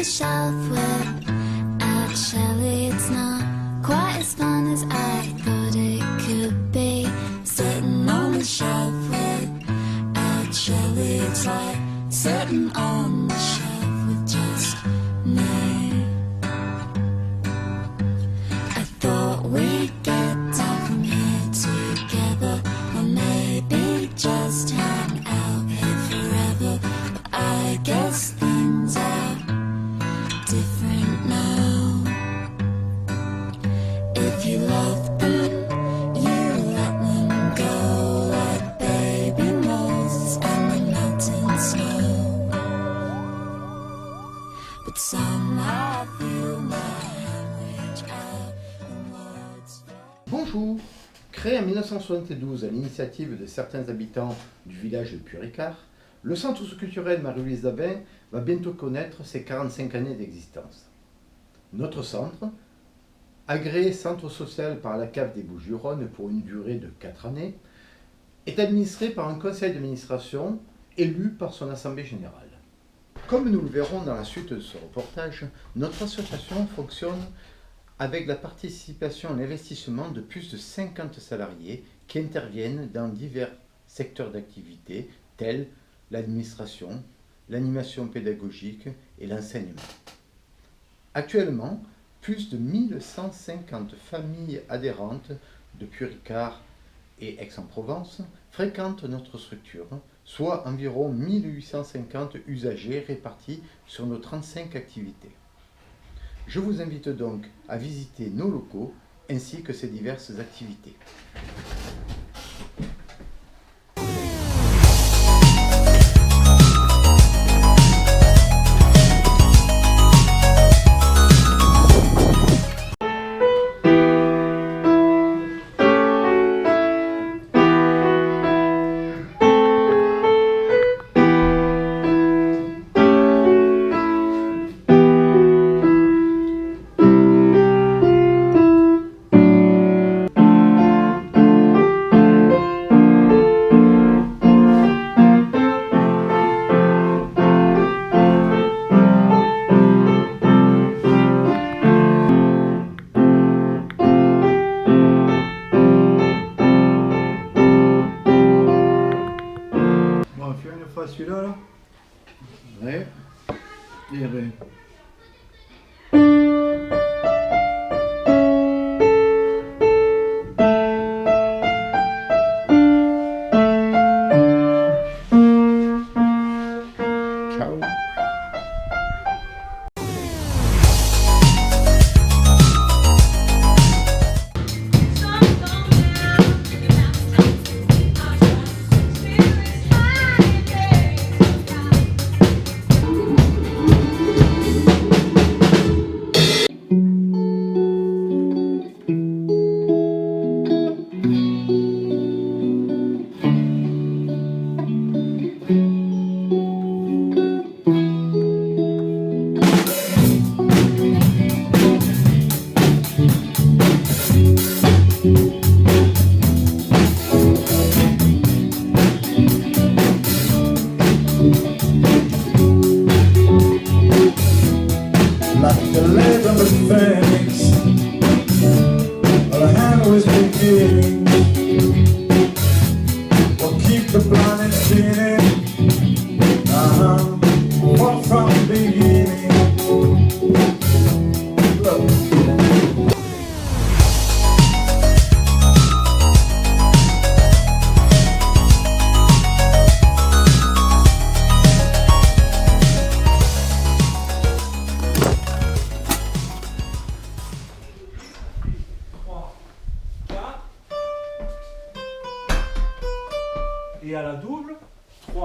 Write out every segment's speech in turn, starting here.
the shelf with actually it's not quite as fun as I thought it could be. Sitting on the shelf with actually it's like sitting on the shelf with just me. I thought we'd get down from here together, or maybe just hang out here forever. But I guess things are different now. If you love them, you let them go like baby Moses and the melting snow. But somehow I feel my hand reach out and words fall. Bonjour. Créé en 1972 à l'initiative de certains habitants du village de Puy-Ricard, le centre culturel Marie-Louise Dabin va bientôt connaître ses 45 années d'existence. Notre centre, agréé centre social par la CAF des Bouches-du-Rhône pour une durée de 4 années, est administré par un conseil d'administration élu par son assemblée générale. Comme nous le verrons dans la suite de ce reportage, notre association fonctionne avec la participation et l'investissement de plus de 50 salariés qui interviennent dans divers secteurs d'activité tels l'administration, l'animation pédagogique et l'enseignement. Actuellement, plus de 1150 familles adhérentes de Puy-Ricard et Aix-en-Provence fréquentent notre structure, soit environ 1850 usagers répartis sur nos 35 activités. Je vous invite donc à visiter nos locaux ainsi que ces diverses activités. Celui-là, là. Ré. Et Ré. Ciao. Like the leg of a phoenix, or the hand was beginning. We'll keep the planet spinning, far from the beginning. Look. Et à la double, 3,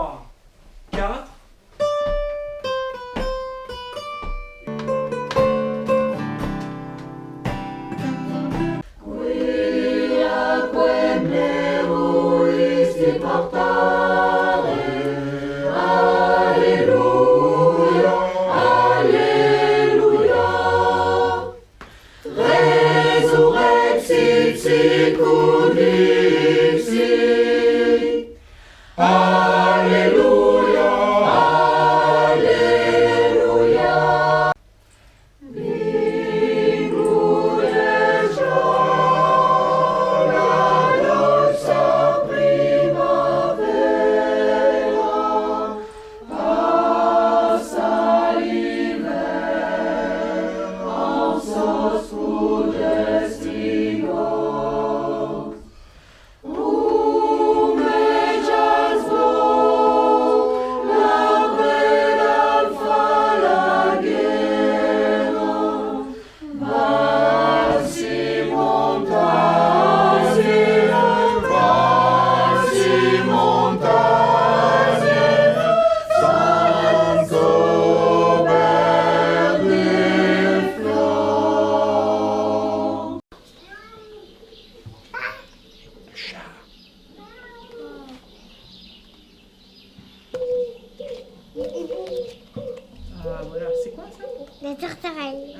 pareil.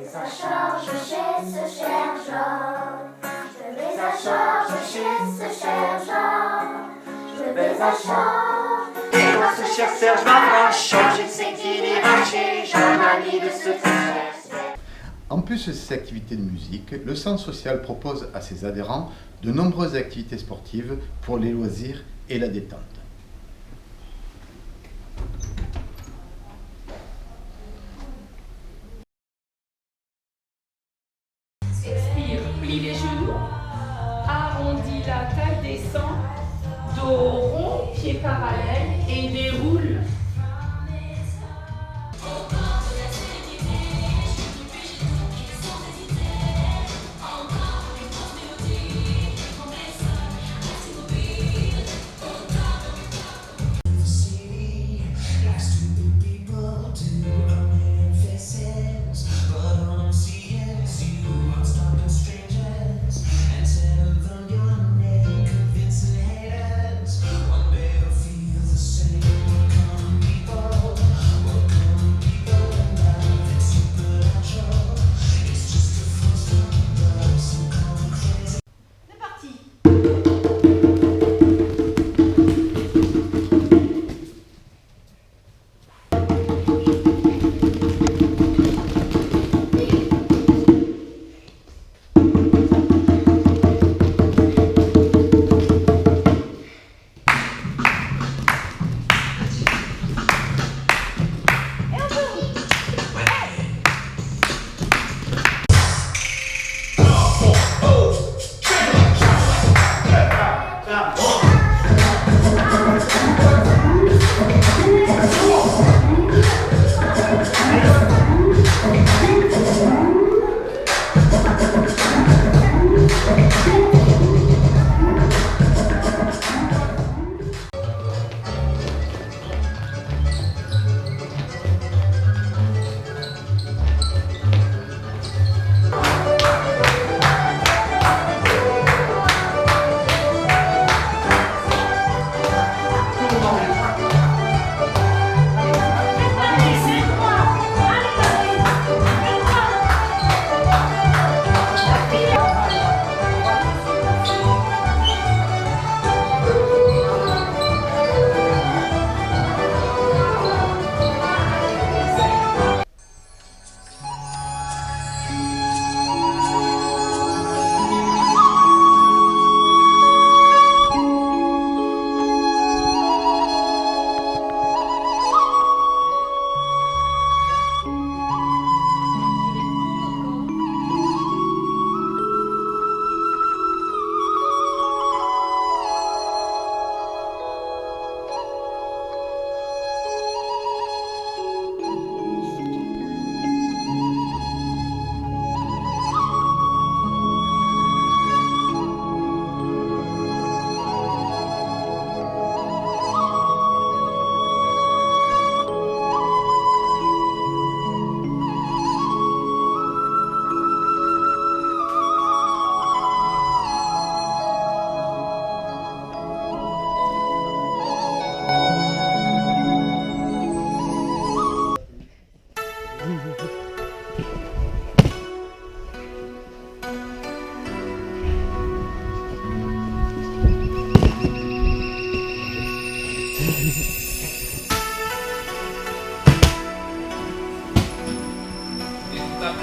Ça charge chez ce cher Jean. Je vais à charge chez ce cher Jean. Je vais à charge. Et moi ce cher Serge va changer, c'est qu'il ira chez Jean, ami de ce cher. En plus de ces activités de musique, le Centre social propose à ses adhérents de nombreuses activités sportives pour les loisirs et la détente. Expire, plie les genoux, arrondis la taille des sangs, dos rond, pieds parallèles et déroule.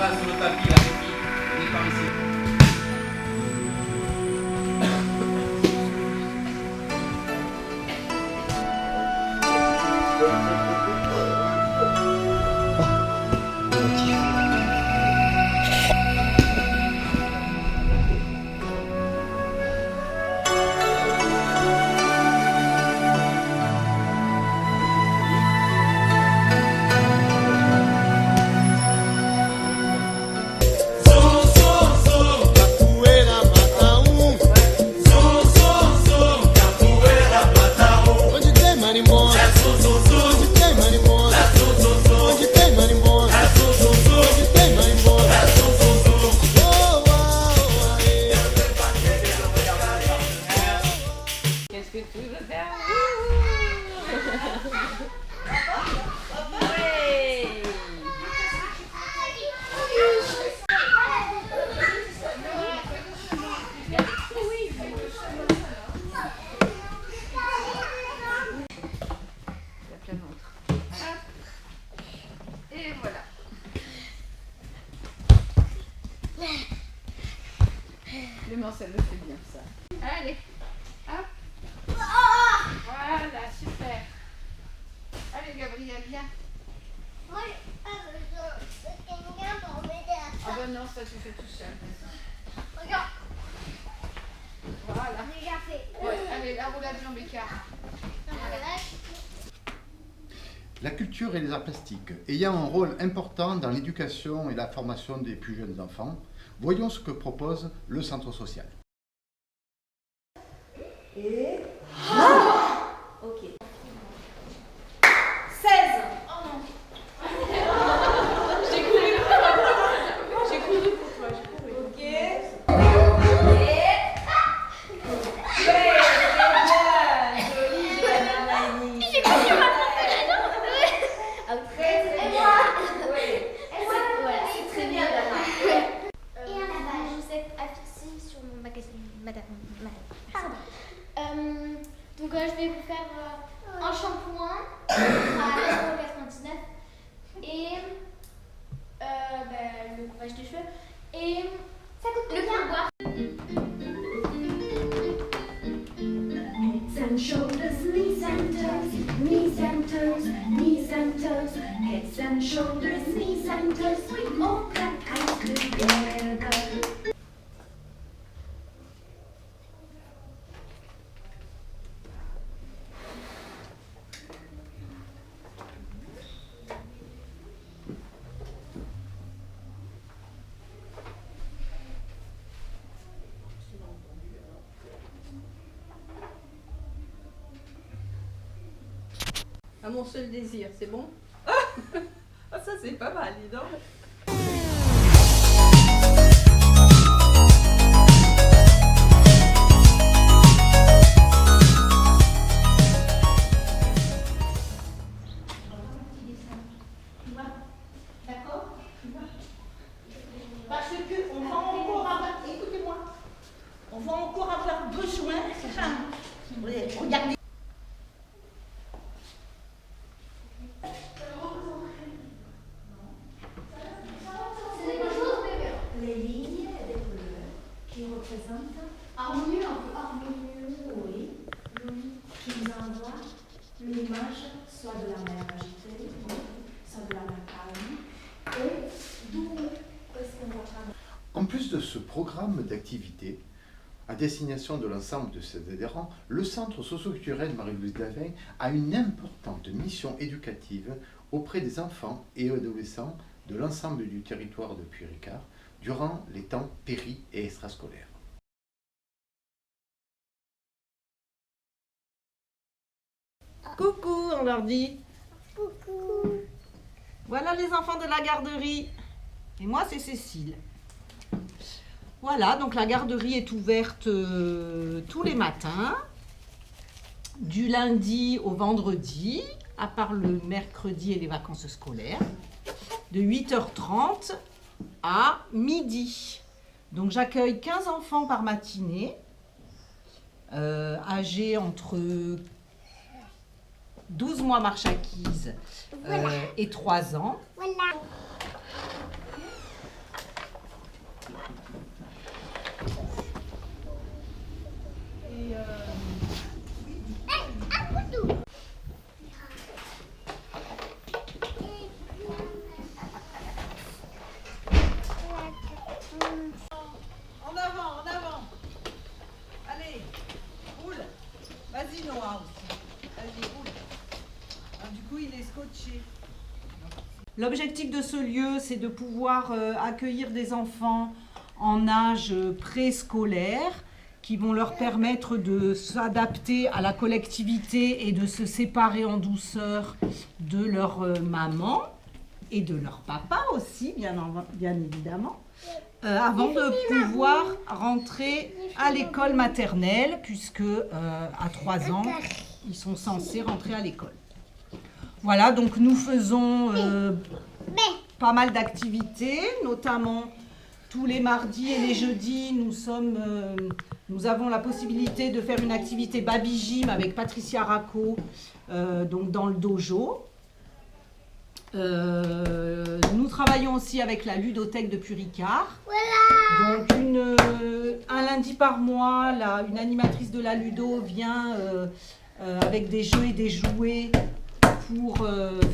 Sur le tapis, la copie, on est par ici. So, so, so. Clémence, elle le fait bien ça. Allez, hop. Voilà, super. Allez, Gabriel, viens. Ah ben non, ça tu fais tout seul. Regarde. Voilà. Déjà fait. Ouais, allez, la roulade jambe-écart. La culture et les arts plastiques ayant un rôle important dans l'éducation et la formation des plus jeunes enfants, voyons ce que propose le centre social. Et... Ok. 16. Oh non. J'ai couru pour toi. J'ai couru pour toi, j'ai couru. Ok. Et... Donc je vais vous faire un shampoing à 1,99 € et le coupage des cheveux et ça coûte le pourboire. Heads and shoulders, knees and toes, knees and toes, knees and toes, heads and shoulders, knees and toes, we all clap hands together. À mon seul désir, c'est bon? Ah, ça c'est pas mal, dis donc. D'accord? Parce qu'on va encore avoir, écoutez-moi, on va encore avoir besoin, regardez. Les lignes et les couleurs qui représentent harmonieux, oui, qui nous envoient l'image soit de la mer agitée, soit de la mer calme, et d'où est-ce qu'on va travailler. En plus de ce programme d'activités à destination de l'ensemble de ses adhérents, le centre socio-culturel Marie-Louise Davin a une importante mission éducative auprès des enfants et adolescents de l'ensemble du territoire de Puy-Ricard durant les temps péri- et extrascolaires. Coucou, on leur dit. Coucou. Voilà les enfants de la garderie. Et moi, c'est Cécile. Voilà, donc la garderie est ouverte tous les matins, du lundi au vendredi, à part le mercredi et les vacances scolaires, de 8h30 à midi. Donc j'accueille 15 enfants par matinée, âgés entre 12 mois marche acquise et 3 ans. Voilà. En avant, en avant. Allez, roule. Vas-y Noah aussi. Vas-y, roule. Ah, du coup, il est scotché. L'objectif de ce lieu, c'est de pouvoir accueillir des enfants en âge préscolaire qui vont leur permettre de s'adapter à la collectivité et de se séparer en douceur de leur maman et de leur papa aussi, bien évidemment, avant de pouvoir rentrer à l'école maternelle, puisque à 3 ans, ils sont censés rentrer à l'école. Voilà, donc nous faisons pas mal d'activités, notamment tous les mardis et les jeudis, nous avons la possibilité de faire une activité Baby Gym avec Patricia Racco, donc dans le dojo. Nous travaillons aussi avec la ludothèque de Puricard. Voilà. Donc un lundi par mois, une animatrice de la ludo vient avec des jeux et des jouets pour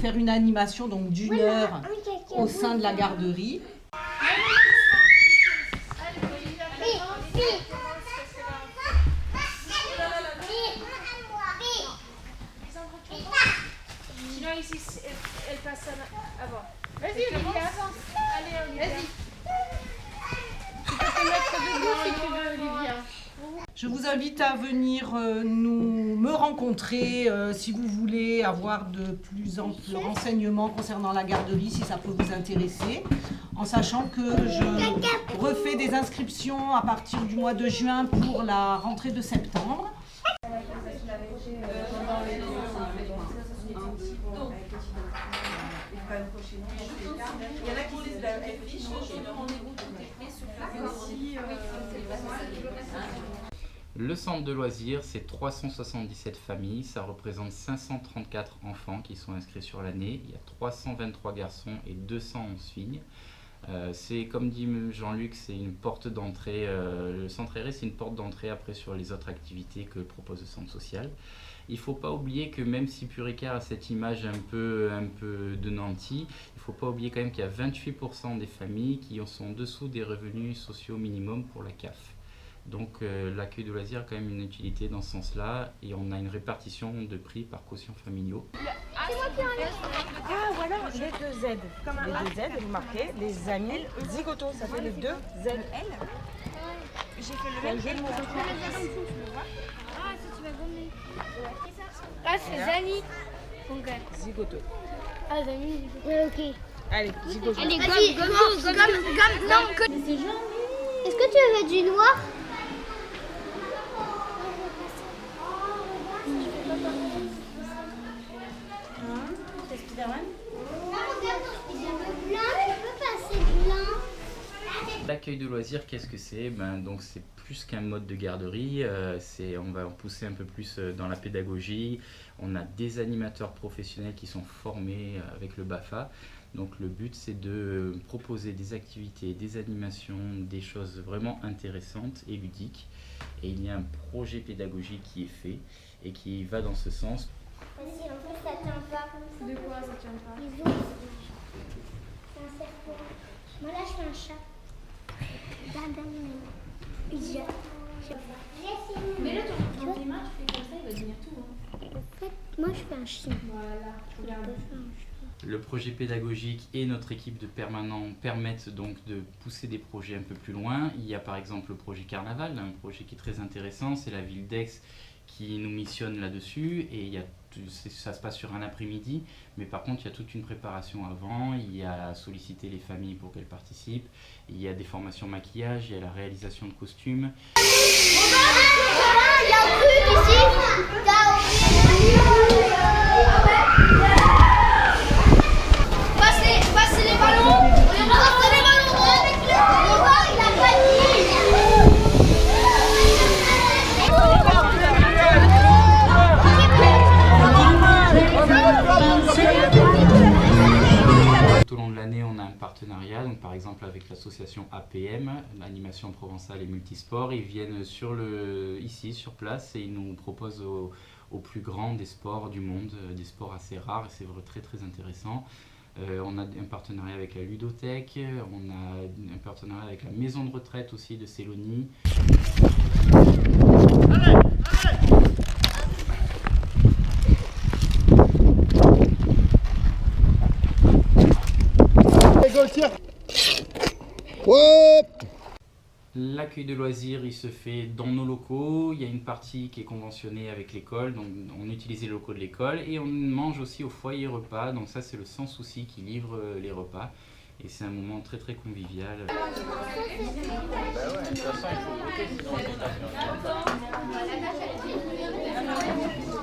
faire une animation donc d'une heure au sein de la garderie. Sinon ici, elle passe avant. Vas-y Olivia, avance. Allez Olivia. Tu peux te mettre debout si tu veux Olivia. Je vous invite à venir me rencontrer si vous voulez avoir de plus amples renseignements concernant la garderie, si ça peut vous intéresser, en sachant que je refais des inscriptions à partir du mois de juin pour la rentrée de septembre. Il y en a qui lisent la fiche, Le centre de loisirs, c'est 377 familles, ça représente 534 enfants qui sont inscrits sur l'année. Il y a 323 garçons et 211 filles. C'est comme dit Jean-Luc, c'est une porte d'entrée. Le centre aéré, c'est une porte d'entrée après sur les autres activités que propose le centre social. Il ne faut pas oublier que même si Puricard a cette image un peu de nantis, il ne faut pas oublier quand même qu'il y a 28% des familles qui sont en dessous des revenus sociaux minimum pour la CAF. Donc l'accueil de loisirs a quand même une utilité dans ce sens-là et on a une répartition de prix par quotient familiaux. Ah voilà, les deux Z. Les deux Z, vous marquez, les amis zigoto, ça fait les deux ZL. J'ai fait le même. Ah, ça tu vas gommer. Ah, c'est Zani. Zigoto. Ah, Zani, zigoto. Ouais, ok. Allez, zigoto. Allez, gomme. Non, c'est jaune. Est-ce que tu veux du noir? C'est Spider-Man? L'accueil de loisirs, qu'est-ce que c'est? Donc c'est plus qu'un mode de garderie, on va en pousser un peu plus dans la pédagogie. On a des animateurs professionnels qui sont formés avec le BAFA. Donc le but c'est de proposer des activités, des animations, des choses vraiment intéressantes et ludiques. Et il y a un projet pédagogique qui est fait et qui va dans ce sens. Vas-y, en plus ça tient pas. De quoi ça tient pas? Les os. C'est un serpent. Moi là je fais un chat. Mais là, dans tes mains, tu fais comme ça, il va devenir tout. En fait, moi je fais un chien. Voilà, regarde. Le projet pédagogique et notre équipe de permanents permettent donc de pousser des projets un peu plus loin. Il y a par exemple le projet Carnaval, un projet qui est très intéressant, c'est la ville d'Aix qui nous missionne là-dessus et ça se passe sur un après-midi, mais par contre il y a toute une préparation avant, il y a à solliciter les familles pour qu'elles participent, il y a des formations maquillage, il y a la réalisation de costumes. Il y a un truc ici. Passez les ballons. On les ramasse les ballons. On va, il a pas dit. Tout au long de l'année, on a un partenariat, donc par exemple avec l'association APM, l'animation provençale et multisport. Ils viennent ici sur place et ils nous proposent au plus grand des sports du monde, des sports assez rares et c'est vrai très très intéressant. On a un partenariat avec la ludothèque, on a un partenariat avec la maison de retraite aussi de Célonie. L'accueil de loisirs, il se fait dans nos locaux. Il y a une partie qui est conventionnée avec l'école, donc on utilise les locaux de l'école et on mange aussi au foyer repas. Donc ça, c'est le Sans Souci qui livre les repas et c'est un moment très très convivial.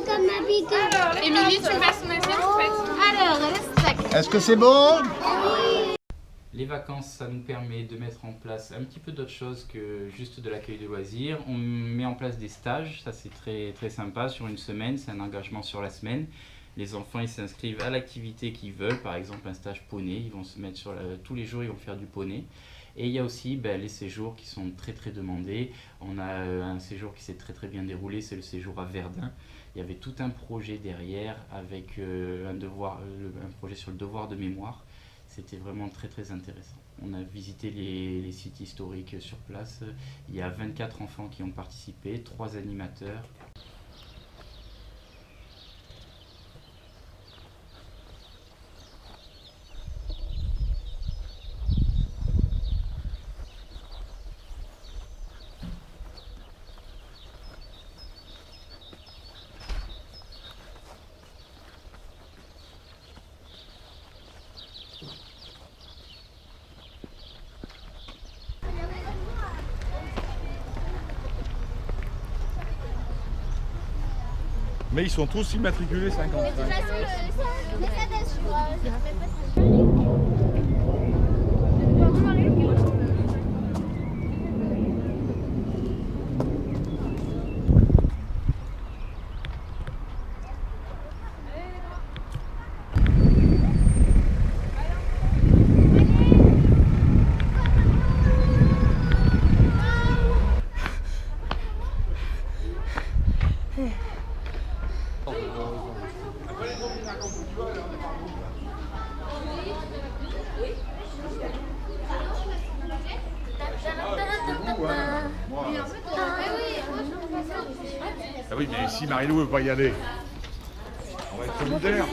Comme ma bidon. Alors, Émilie, tu passes ton assiette en fait. Alors, reste. Est-ce que c'est bon? Les vacances, ça nous permet de mettre en place un petit peu d'autres choses que juste de l'accueil de loisirs. On met en place des stages, ça c'est très, très sympa sur une semaine, c'est un engagement sur la semaine. Les enfants ils s'inscrivent à l'activité qu'ils veulent, par exemple un stage poney, ils vont se mettre tous les jours ils vont faire du poney. Et il y a aussi les séjours qui sont très très demandés. On a un séjour qui s'est très très bien déroulé, c'est le séjour à Verdun. Il y avait tout un projet derrière avec un projet sur le devoir de mémoire. C'était vraiment très très intéressant. On a visité les sites historiques sur place. Il y a 24 enfants qui ont participé, 3 animateurs. Mais ils sont tous immatriculés 50. Mais de toute façon, les aides sur Ah oui, mais si Marie-Lou veut pas y aller, on va être solidaires.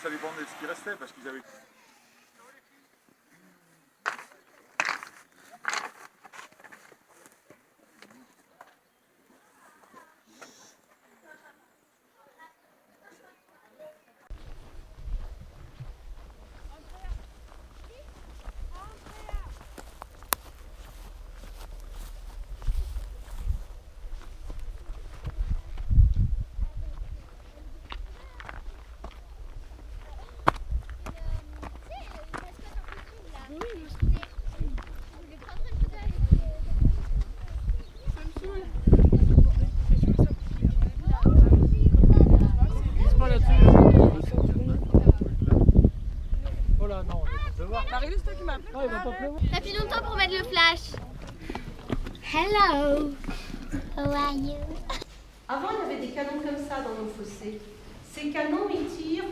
Ça dépend de ce qui restait parce qu'ils avaient... T'as plus longtemps pour mettre le flash. Hello. How are you? Avant, il y avait des canons comme ça dans nos fossés. Ces canons, ils tirent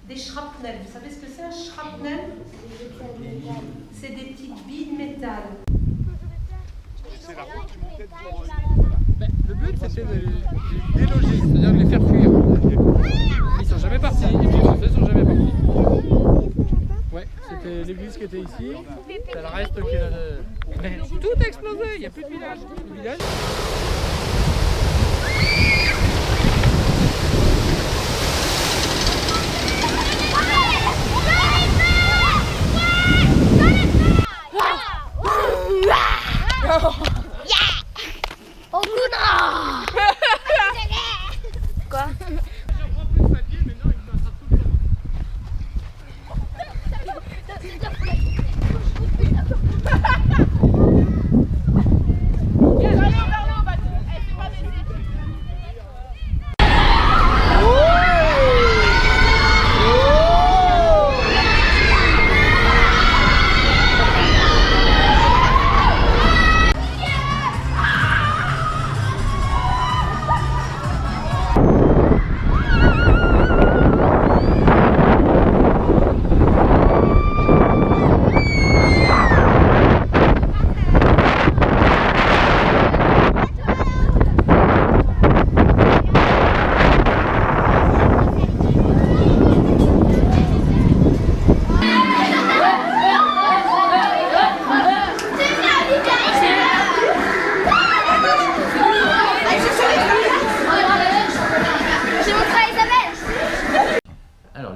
des shrapnels. Vous savez ce que c'est un shrapnel? C'est des petites billes de métal. C'est la route qui montait pour... Le but c'était de les déloger, c'est-à-dire de les faire fuir. Ils sont jamais partis, et puis les Français sont jamais partis. Ouais, c'était l'église qui était ici, c'est le reste qui est là. Mais tout a explosé, il n'y a plus de village. Le village... Quoi?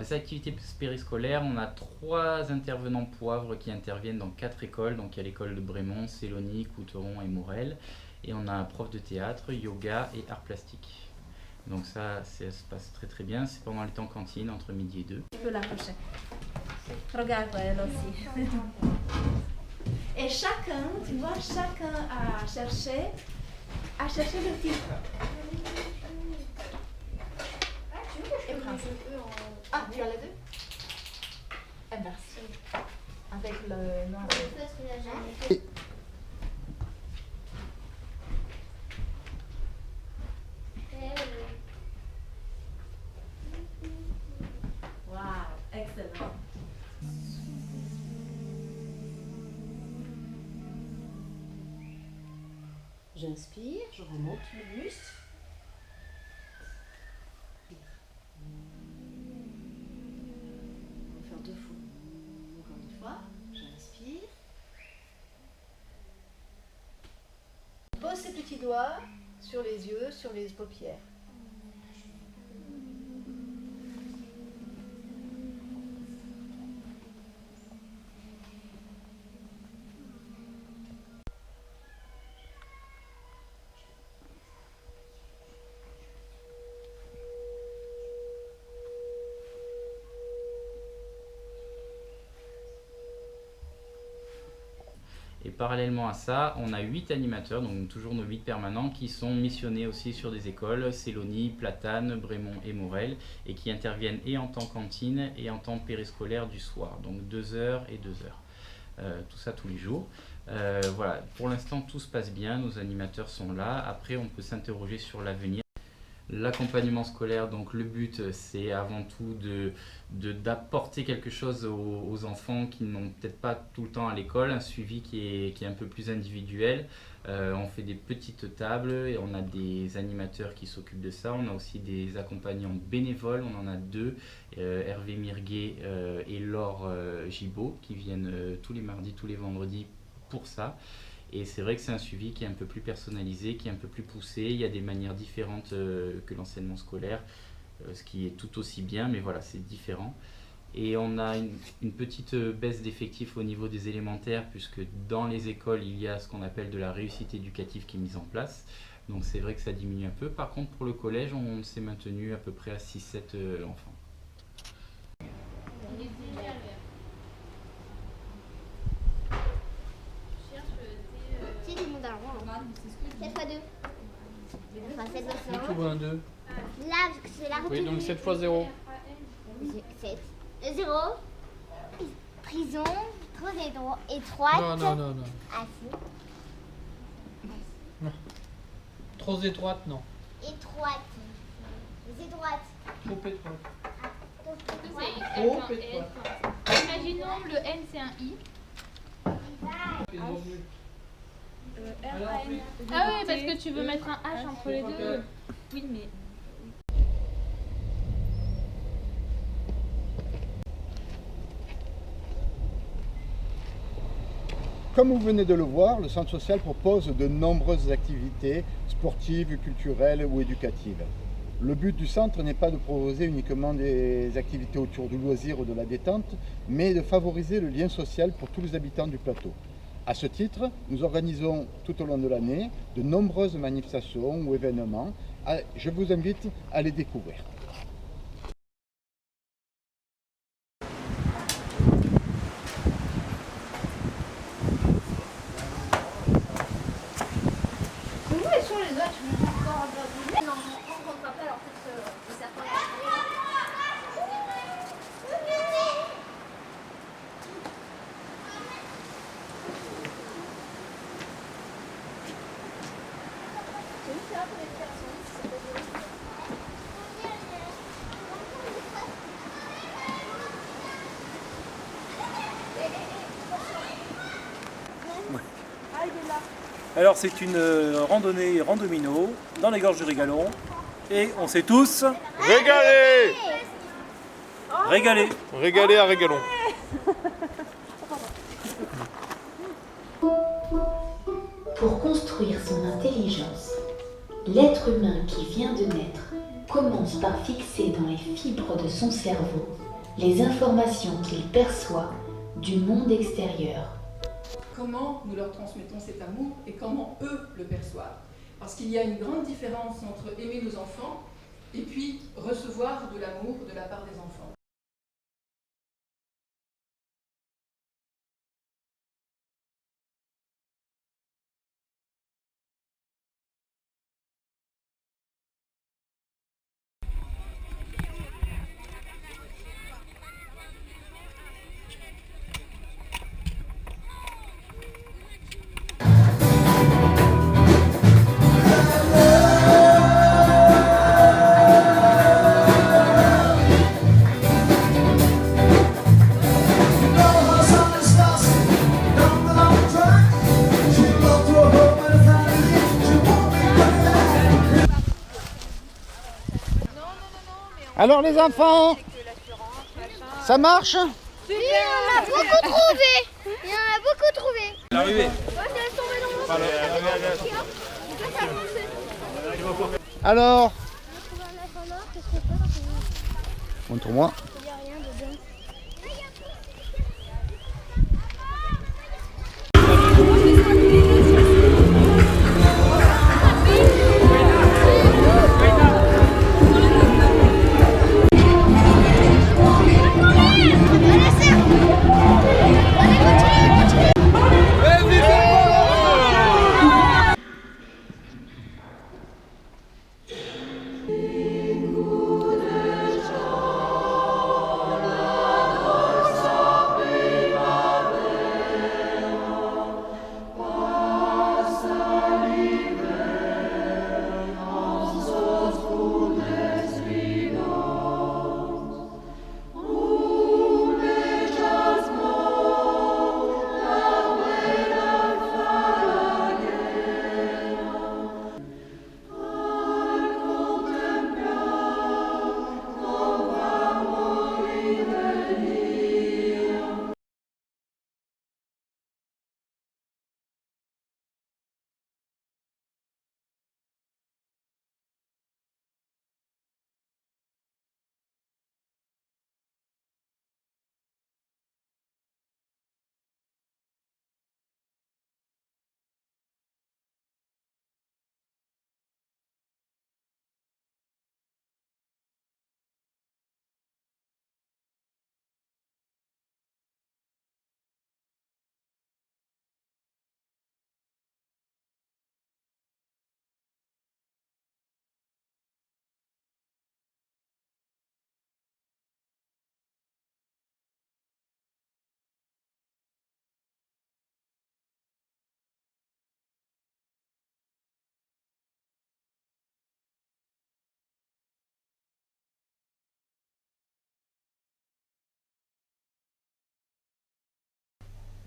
les activités périscolaires, on a 3 intervenants poivres qui interviennent dans 4 écoles. Donc il y a l'école de Brémont, Célonie, Couteron et Morel. Et on a un prof de théâtre, yoga et art plastique. Donc ça se passe très très bien. C'est pendant les temps cantine, entre midi et 2. Tu peux l'approcher. Regarde elle aussi. Et chacun, tu vois, chacun a cherché le titre. Ah, tu as les deux? Inverse. Avec le noir. Wow, excellent. J'inspire, je remonte le buste. On va faire 2 fois. Encore une fois, j'inspire. Pose ses petits doigts sur les yeux, sur les paupières. Et parallèlement à ça, on a 8 animateurs, donc toujours nos 8 permanents, qui sont missionnés aussi sur des écoles, Célonie, Platane, Brémont et Morel, et qui interviennent et en temps cantine et en temps périscolaire du soir, donc 2 heures et 2 heures. Tout ça tous les jours. Voilà, pour l'instant tout se passe bien, nos animateurs sont là. Après on peut s'interroger sur l'avenir. L'accompagnement scolaire, donc le but c'est avant tout d'apporter quelque chose aux enfants qui n'ont peut-être pas tout le temps à l'école, un suivi qui est un peu plus individuel. On fait des petites tables et on a des animateurs qui s'occupent de ça. On a aussi des accompagnants bénévoles, on en a 2, Hervé Mirguet et Laure Gibaud, qui viennent tous les mardis, tous les vendredis pour ça. Et c'est vrai que c'est un suivi qui est un peu plus personnalisé, qui est un peu plus poussé. Il y a des manières différentes que l'enseignement scolaire, ce qui est tout aussi bien, mais voilà, c'est différent. Et on a une petite baisse d'effectifs au niveau des élémentaires, puisque dans les écoles, il y a ce qu'on appelle de la réussite éducative qui est mise en place. Donc c'est vrai que ça diminue un peu. Par contre, pour le collège, on s'est maintenu à peu près à 6-7 enfants. Cette fois 2. Enfin, 7 fois 0. Tu vois un 2. Là, c'est la Oui, donc 7 fois 0. 7. 0. Prison. 3 étroite. Non, non, non, non. Ah, si. Non. Trop étroite, non. Étroite. Les étroites. Trop étroite. Trop étroite. Imaginons le N c'est un I. Ah oui, parce que tu veux mettre un H entre les deux. Oui, mais... Comme vous venez de le voir, le centre social propose de nombreuses activités sportives, culturelles ou éducatives. Le but du centre n'est pas de proposer uniquement des activités autour du loisir ou de la détente, mais de favoriser le lien social pour tous les habitants du plateau. À ce titre, nous organisons tout au long de l'année de nombreuses manifestations ou événements. Je vous invite à les découvrir. Où sont les autres? Non, on rencontre pas en fait le serpent. Alors c'est une randonnée randomino dans les gorges du Régalon et on s'est tous régalés. Régalés. Régalés à Régalon. Pour construire son intelligence, l'être humain qui vient de naître commence par fixer dans les fibres de son cerveau les informations qu'il perçoit du monde extérieur. Comment nous leur transmettons cet amour et comment eux le perçoivent. Parce qu'il y a une grande différence entre aimer nos enfants et puis recevoir de l'amour de la part des enfants. Alors les enfants, ça marche? Oui, on a beaucoup trouvé. Il y en a beaucoup trouvé. L'arrivée. Ouais, c'est tombé dans mon sac. Alors, montre-moi. Il n'y a rien dedans.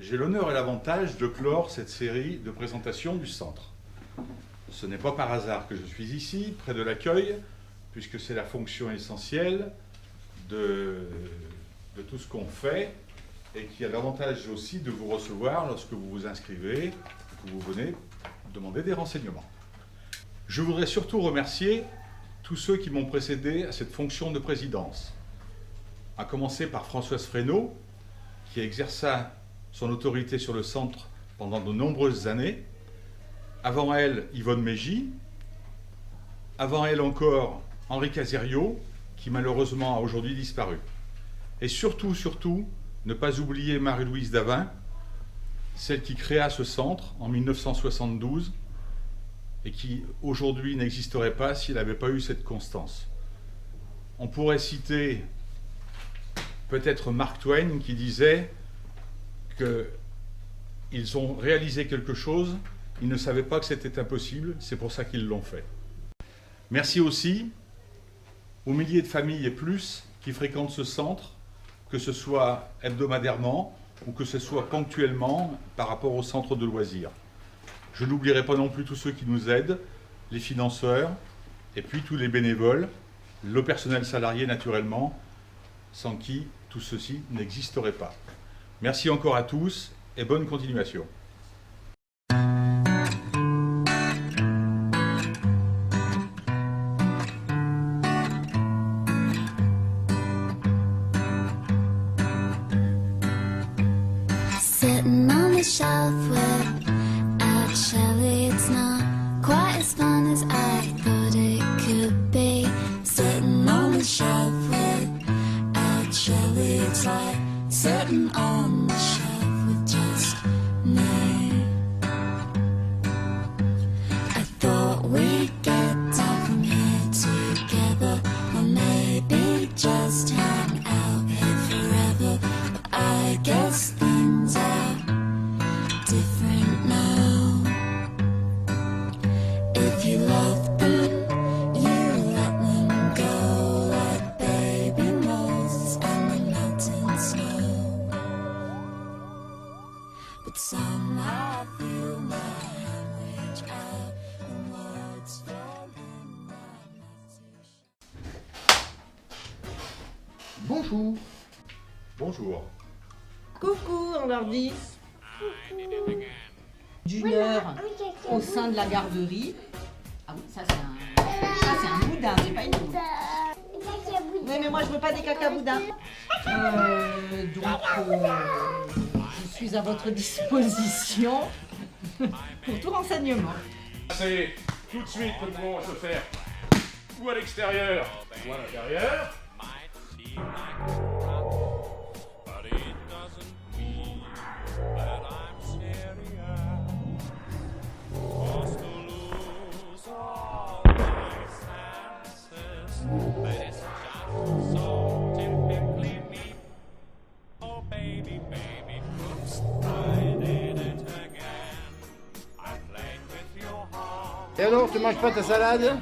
J'ai l'honneur et l'avantage de clore cette série de présentations du centre. Ce n'est pas par hasard que je suis ici, près de l'accueil, puisque c'est la fonction essentielle de tout ce qu'on fait et qui a l'avantage aussi de vous recevoir lorsque vous vous inscrivez, que vous venez demander des renseignements. Je voudrais surtout remercier tous ceux qui m'ont précédé à cette fonction de présidence, à commencer par Françoise Fresneau, qui exerça son autorité sur le centre pendant de nombreuses années. Avant elle, Yvonne Mégy. Avant elle encore, Henri Caserio, qui malheureusement a aujourd'hui disparu. Et surtout, ne pas oublier Marie-Louise Davin, celle qui créa ce centre en 1972 et qui aujourd'hui n'existerait pas s'il n'avait pas eu cette constance. On pourrait citer peut-être Mark Twain qui disait qu'ils ont réalisé quelque chose, ils ne savaient pas que c'était impossible, c'est pour ça qu'ils l'ont fait. Merci aussi aux milliers de familles et plus qui fréquentent ce centre, que ce soit hebdomadairement ou que ce soit ponctuellement par rapport au centre de loisirs. Je n'oublierai pas non plus tous ceux qui nous aident, les financeurs, et puis tous les bénévoles, le personnel salarié naturellement, sans qui tout ceci n'existerait pas. Merci encore à tous et bonne continuation. It's like sitting on the shelf with just me. I thought we'd get down from here together, or maybe just hang out here forever. But I guess things are different now. If you love them, you let them go like baby Moses and the melting snow. But somehow I feel my hand reach out and words fall in my mouth. Bonjour. Bonjour. Coucou, on leur dit. D'une heure au sein de la garderie. Ah oui, ça c'est un boudin, c'est pas une boule. Oui, mais moi je veux pas des caca boudins. Je suis à votre disposition pour tout renseignement. C'est tout de suite nous devons se faire ou à l'extérieur ou à l'intérieur. Et alors, tu manges pas ta salade?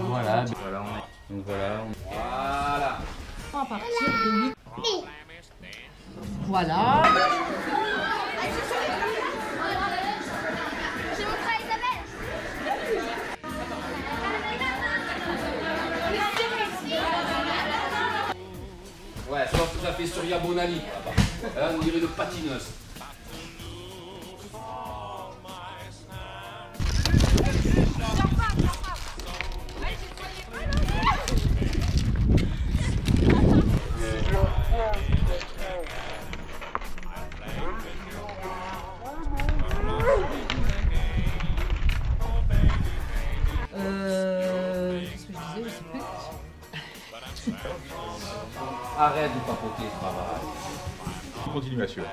Voilà, donc voilà. À partir de 8. Voilà. Ouais, c'est pas tout à fait Surya Bonali là-bas. On dirait une patineuse. Qu'est-ce que je disais, je sais plus. Arrête de papoter, travail. Continuation.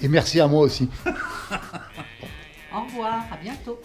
Et merci à moi aussi. Au revoir, à bientôt.